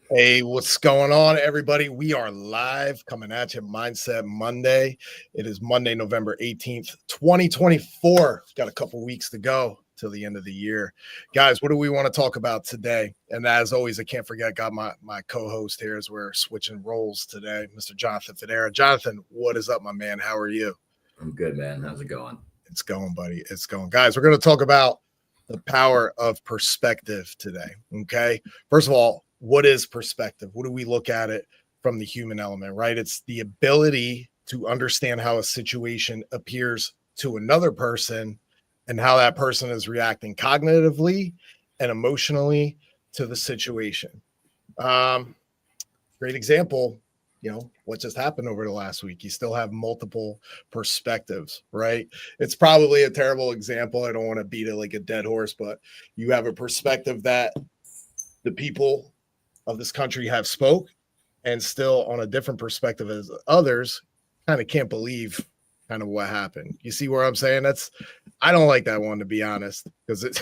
Hey, what's going on, everybody? We are live coming at you, Mindset Monday. It is Monday, November 18th, 2024. Got a couple weeks to go till the end of the year. Guys, what do we want to talk about today? And as always, I can't forget, got my co-host here as we're switching roles today, Mr. Jonathan Federa. Jonathan, what is up, my man? How are you? I'm good, man. How's it going? It's going, buddy. It's going. Guys, we're going to talk about the power of perspective today. Okay. First of all, what is perspective? What do we look at it from the human element, right? It's the ability to understand how a situation appears to another person and how that person is reacting cognitively and emotionally to the situation. Great example, what just happened over the last week. You still have multiple perspectives, right? It's probably a terrible example. I don't want to beat it like a dead horse, but you have a perspective that the people of this country have spoke, and still on a different perspective as others kind of can't believe kind of what happened. You see where I'm saying? I don't like that one, to be honest, because it's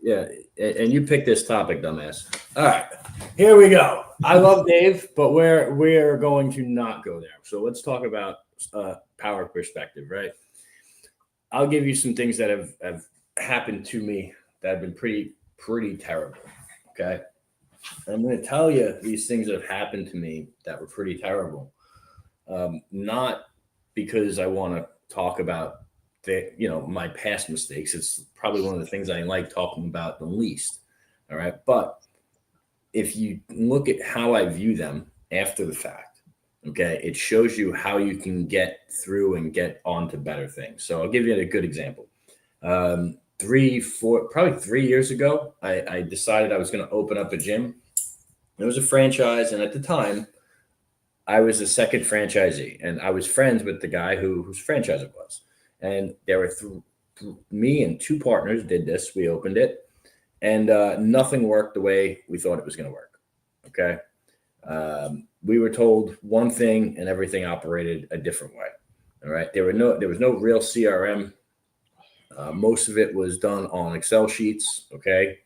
Yeah, and you picked this topic, dumbass. All right, here we go. I love Dave, but we're going to not go there. So let's talk about power perspective, right? I'll give you some things that have happened to me that have been pretty terrible. Okay, I'm going to tell you these things that have happened to me that were pretty terrible. Not because I want to talk about my past mistakes. It's probably one of the things I like talking about the least. All right, but if you look at how I view them after the fact, okay, it shows you how you can get through and get on to better things. So I'll give you a good example. 3 years ago, I decided I was going to open up a gym. It was a franchise, and at the time, I was the second franchisee, and I was friends with the guy whose franchise it was. And there were me and two partners did this. We opened it, and nothing worked the way we thought it was going to work. Okay, we were told one thing, and everything operated a different way. All right, there was no real CRM. Most of it was done on Excel sheets. Okay,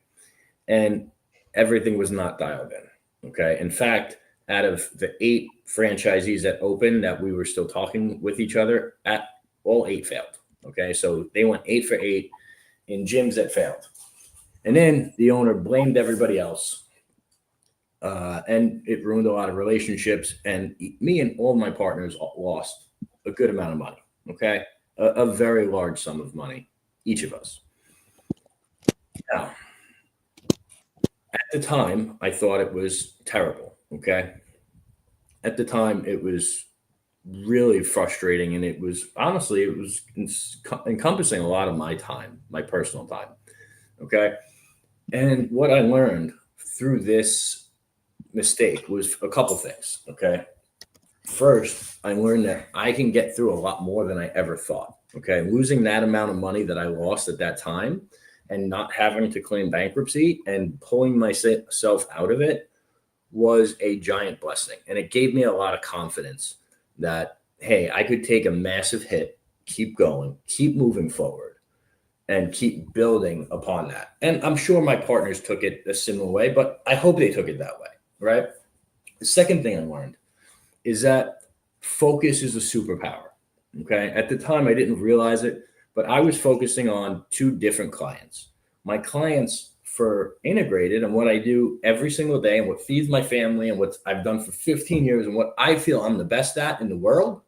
and everything was not dialed in. Okay, in fact, out of the 8 franchisees that opened that we were still talking with each other at, all 8 failed. Okay, so they went 8 for 8 in gyms that failed. And then the owner blamed everybody else. And it ruined a lot of relationships. And me and all my partners lost a good amount of money. Okay, a very large sum of money, each of us. Now, at the time, I thought it was terrible. Okay, at the time, it was really frustrating, and it was encompassing a lot of my time, my personal time. Okay, and what I learned through this mistake was a couple things. Okay, first, I learned that I can get through a lot more than I ever thought. Okay, losing that amount of money that I lost at that time and not having to claim bankruptcy and pulling myself out of it was a giant blessing, and it gave me a lot of confidence that, hey, I could take a massive hit, keep going, keep moving forward, and keep building upon that. And I'm sure my partners took it a similar way, but I hope they took it that way, right? The second thing I learned is that focus is a superpower. Okay. At the time, I didn't realize it, but I was focusing on 2 different clients. My clients for Integrated and what I do every single day and what feeds my family and what I've done for 15 years and what I feel I'm the best at in the world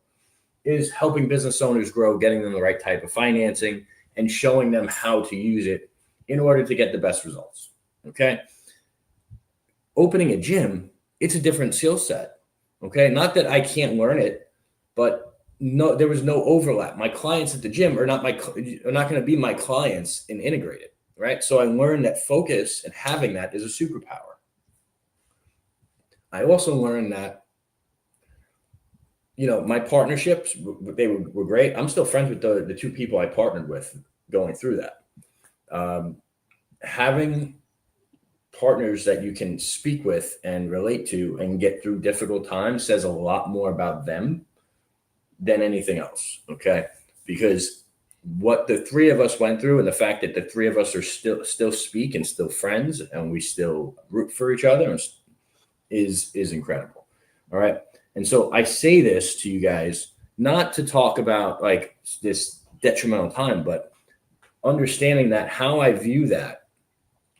is helping business owners grow, getting them the right type of financing and showing them how to use it in order to get the best results. Okay. Opening a gym, it's a different skill set. Okay. Not that I can't learn it, but no, there was no overlap. My clients at the gym are not going to be my clients in Integrated. Right. So I learned that focus and having that is a superpower. I also learned that, my partnerships, they were great. I'm still friends with the 2 people I partnered with going through that. Having partners that you can speak with and relate to and get through difficult times says a lot more about them than anything else. Okay. Because what the 3 of us went through and the fact that the 3 of us are still speak and still friends and we still root for each other is incredible. All right. And so I say this to you guys, not to talk about like this detrimental time, but understanding that how I view that,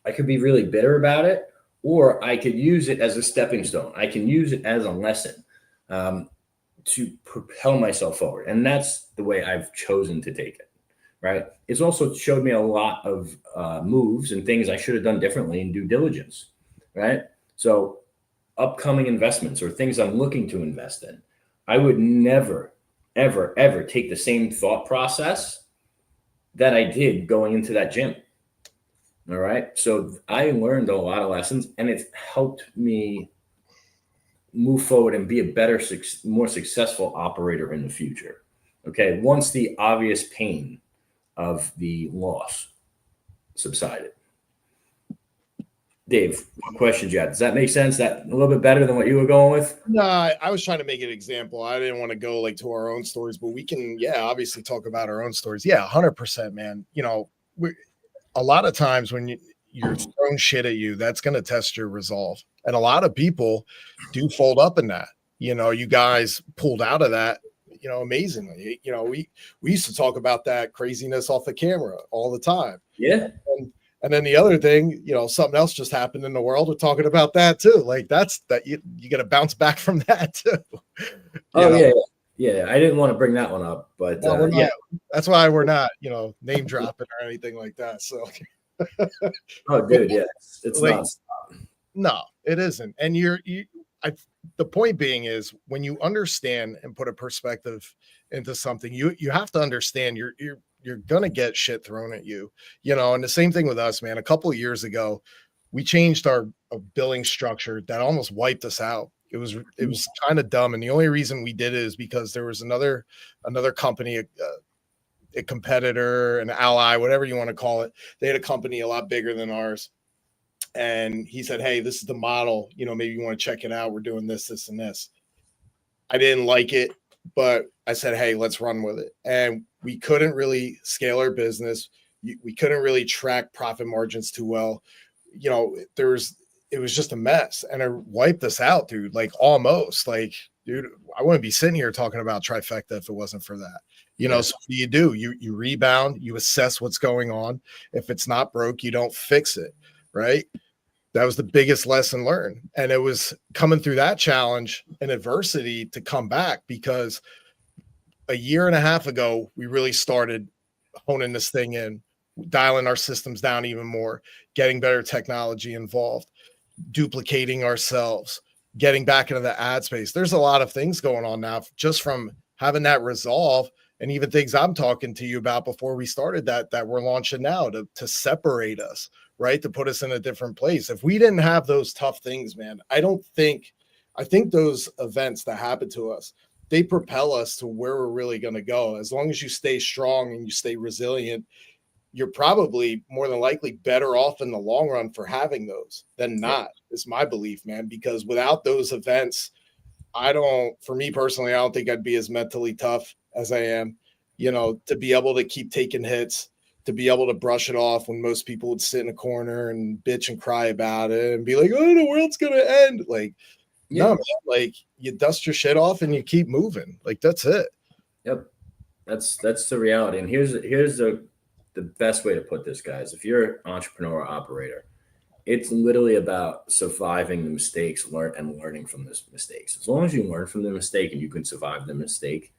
I could be really bitter about it, or I could use it as a stepping stone. I can use it as a lesson to propel myself forward. And that's the way I've chosen to take it, right? It's also showed me a lot of moves and things I should have done differently in due diligence, right? So upcoming investments or things I'm looking to invest in, I would never, ever, ever take the same thought process that I did going into that gym. All right. So I learned a lot of lessons, and it's helped me move forward and be a better, more successful operator in the future. Okay. Once the obvious pain of the loss subsided. Dave, what questions you had? Does that make sense? That a little bit better than what you were going with? No, I was trying to make an example. I didn't want to go like to our own stories, but we can, obviously talk about our own stories. Yeah, 100%, man. A lot of times when you're throwing shit at you, that's going to test your resolve. And a lot of people do fold up in that. You guys pulled out of that, amazingly. We used to talk about that craziness off the camera all the time. Yeah. And then the other thing, something else just happened in the world. We're talking about that too. Like that's that you got to bounce back from that too. Yeah. I didn't want to bring that one up, but that's why we're not, name dropping or anything like that. So, oh, dude, yeah, it's like, not. No, it isn't. And the point being is when you understand and put a perspective into something, you have to understand you're gonna get shit thrown at you, and the same thing with us, man. A couple of years ago, we changed our billing structure that almost wiped us out. It was kind of dumb, and the only reason we did it is because there was another company, a competitor, an ally, whatever you want to call it. They had a company a lot bigger than ours, and he said, "Hey, this is the model. Maybe you want to check it out. We're doing this, this, and this." I didn't like it, but I said, "Hey, let's run with it." And we couldn't really scale our business. We couldn't really track profit margins too well. It was just a mess, and it wiped us out, dude. Like almost, like, dude, I wouldn't be sitting here talking about Trifecta if it wasn't for that. So what do? You rebound, you assess what's going on. If it's not broke, you don't fix it, right? That was the biggest lesson learned, and it was coming through that challenge and adversity to come back, because a year and a half ago we really started honing this thing in, dialing our systems down even more, getting better technology involved, duplicating ourselves, getting back into the ad space. There's a lot of things going on now just from having that resolve, and even things I'm talking to you about before we started that we're launching now to separate us, right? To put us in a different place. If we didn't have those tough things, man, I think those events that happen to us, they propel us to where we're really going to go. As long as you stay strong and you stay resilient, you're probably more than likely better off in the long run for having those than not, is my belief, man. Because without those events, for me personally, I don't think I'd be as mentally tough as I am, to be able to keep taking hits, to be able to brush it off when most people would sit in a corner and bitch and cry about it and be like, "Oh, the world's going to end." Like, no, man, like you dust your shit off and you keep moving. Like, that's it. Yep. That's the reality. And here's the best way to put this, guys. If you're an entrepreneur or operator, it's literally about surviving the mistakes, learning from those mistakes. As long as you learn from the mistake and you can survive the mistake,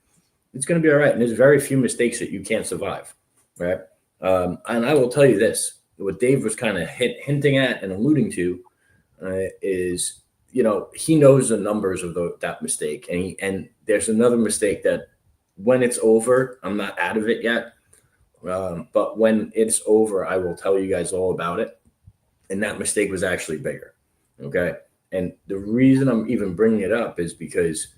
it's going to be all right. And there's very few mistakes that you can't survive, right? And I will tell you this, what Dave was kind of hinting at and alluding to is, he knows the numbers of that mistake. And there's another mistake that when it's over, I'm not out of it yet. But when it's over, I will tell you guys all about it. And that mistake was actually bigger. Okay. And the reason I'm even bringing it up is because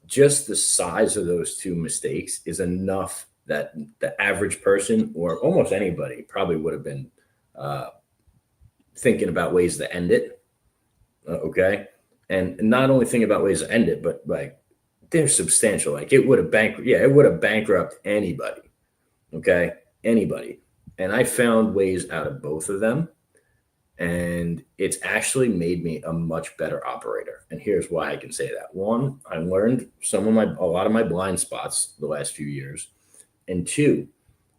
just the size of those two mistakes is enough that the average person or almost anybody probably would have been thinking about ways to end it. Okay. And not only thinking about ways to end it, but like they're substantial. Like it would have bankrupt anybody. Okay. Anybody. And I found ways out of both of them And it's actually made me a much better operator. And here's why I can say that. One, I learned a lot of my blind spots the last few years. And two,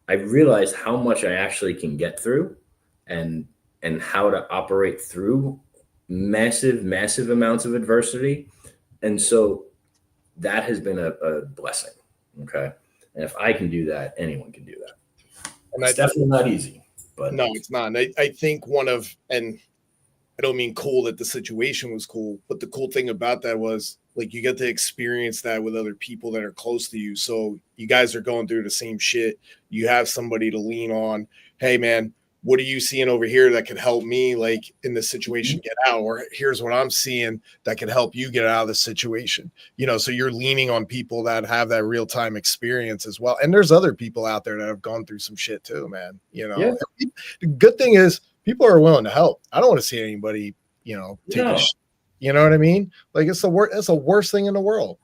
I realized how much I actually can get through and how to operate through massive amounts of adversity. And so that has been a blessing. Okay. And if I can do that, anyone can do that. And it's definitely not easy. But no, it's not. And I think and I don't mean cool that the situation was cool, but the cool thing about that was like you get to experience that with other people that are close to you. So you guys are going through the same shit. You have somebody to lean on. Hey, man, what are you seeing over here that could help me, like in this situation, get out? Or here's what I'm seeing that could help you get out of the situation. So you're leaning on people that have that real time experience as well. And there's other people out there that have gone through some shit too, man. Yeah. The good thing is people are willing to help. I don't want to see anybody, take a shit. You know what I mean? Like it's the worst thing in the world.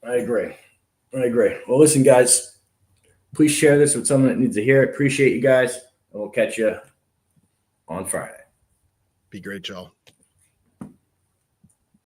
I agree. Well, listen, guys, please share this with someone that needs to hear it. Appreciate you guys. And we'll catch you on Friday. Be great, y'all.